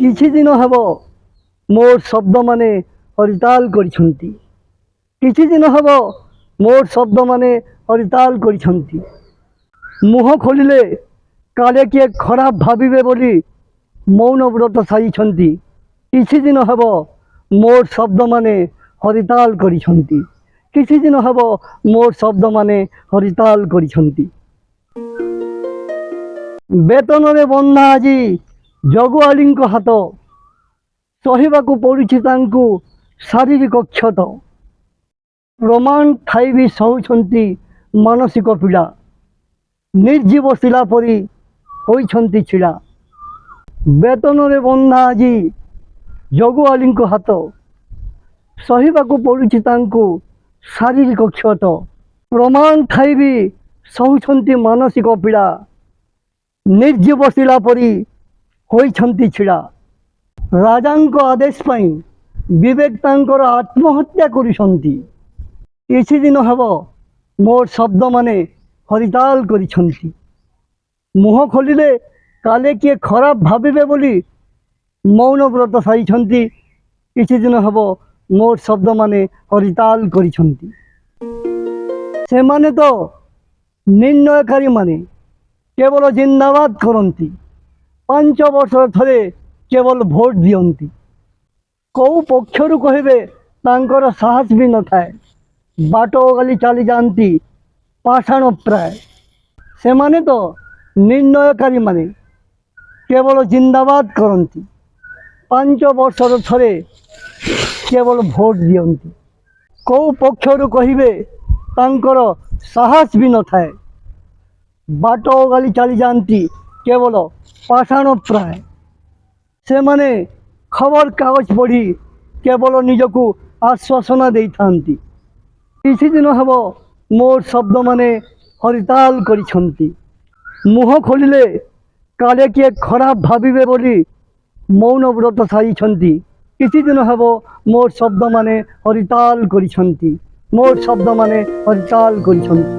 କିଛି ଦିନ ହେବ ମୋର ଶବ୍ଦମାନେ ହରିତାଲ କରିଛନ୍ତି। କିଛି ଦିନ ହେବ ମୋର ଶବ୍ଦମାନେ ହରିତାଲ କରିଛନ୍ତି। ମୁହଁ ଖୋଲିଲେ କାଳେ କିଏ ଖରାପ ଭାବିବେ ବୋଲି ମୌନ ବ୍ରତ ସାଜିଛନ୍ତି। କିଛି ଦିନ ହେବ ମୋର ଶବ୍ଦମାନେ ହରିତାଲ କରିଛନ୍ତି। କିଛି ଦିନ ହେବ ମୋର ଶବ୍ଦମାନେ ହରିତାଲ କରିଛନ୍ତି। ବେତନରେ ବନ୍ଧା ଆଜି ଜଗୁଆଳିଙ୍କ ହାତ, ସହିବାକୁ ପଡ଼ୁଛି ତାଙ୍କୁ ଶାରୀରିକ କ୍ଷତ। ପ୍ରମାଣ ଥାଇ ବି ସହୁଛନ୍ତି ମାନସିକ ପୀଡ଼ା, ନିର୍ଜୀବ ଶିଲା ପରି ହୋଇଛନ୍ତି ଛିଡ଼ା। ବେତନରେ ବନ୍ଧା ଆଜି ଜଗୁଆଳିଙ୍କ ହାତ, ସହିବାକୁ ପଡ଼ୁଛି ତାଙ୍କୁ ଶାରୀରିକ କ୍ଷତ। ପ୍ରମାଣ ଥାଇ ବି ସହୁଛନ୍ତି ମାନସିକ ପୀଡ଼ା, ନିର୍ଜୀବ ଶିଲା ପରି ହୋଇଛନ୍ତି ଛିଡ଼ା। ରାଜାଙ୍କ ଆଦେଶ ପାଇଁ ବିବେକ ତାଙ୍କର ଆତ୍ମହତ୍ୟା କରୁଛନ୍ତି। କିଛି ଦିନ ହେବ ମୋର ଶବ୍ଦମାନେ ହରିତାଲ କରିଛନ୍ତି। ମୁହଁ ଖୋଲିଲେ କାଳେ କିଏ ଖରାପ ଭାବିବେ ବୋଲି ମୌନ ବ୍ରତ ସାଜିଛନ୍ତି। କିଛି ଦିନ ହେବ ମୋର ଶବ୍ଦମାନେ ହରିତାଲ କରିଛନ୍ତି। ସେମାନେ ତ ନିର୍ଣ୍ଣୟକାରୀମାନେ କେବଳ ଜିନ୍ଦାବାଦ କରନ୍ତି। 5 ବର୍ଷରେ ଥରେ କେବଳ ଭୋଟ ଦିଅନ୍ତି। କେଉଁ ପକ୍ଷରୁ କହିବେ ତାଙ୍କର ସାହସ ବି ନଥାଏ। ବାଟ ଓଗାଳି ଚାଲିଯାଆନ୍ତି ପାଷାଣ ପ୍ରାୟ। ସେମାନେ ତ ନିର୍ଣ୍ଣୟକାରୀମାନେ କେବଳ ଜିନ୍ଦାବାଦ କରନ୍ତି। 5 ବର୍ଷରେ ଥରେ କେବଳ ଭୋଟ ଦିଅନ୍ତି। କେଉଁ ପକ୍ଷରୁ କହିବେ ତାଙ୍କର ସାହସ ବି ନଥାଏ। ବାଟ ଓଗାଳି ଚାଲିଯାଆନ୍ତି କେବଳ ପାଷାଣ ପ୍ରାୟ। ସେମାନେ ଖବରକାଗଜ ପଢ଼ି କେବଳ ନିଜକୁ ଆଶ୍ୱାସନା ଦେଇଥାନ୍ତି। କିଛି ଦିନ ହେବ ମୋର ଶବ୍ଦମାନେ ହରିତାଲ କରିଛନ୍ତି। ମୁହଁ ଖୋଲିଲେ କାଳେ କିଏ ଖରାପ ଭାବିବେ ବୋଲି ମୌନ ବ୍ରତ ସାଜିଛନ୍ତି। କିଛି ଦିନ ହେବ ମୋର ଶବ୍ଦମାନେ ହରିତାଲ କରିଛନ୍ତି। ମୋର ଶବ୍ଦମାନେ ହରିତାଲ କରିଛନ୍ତି।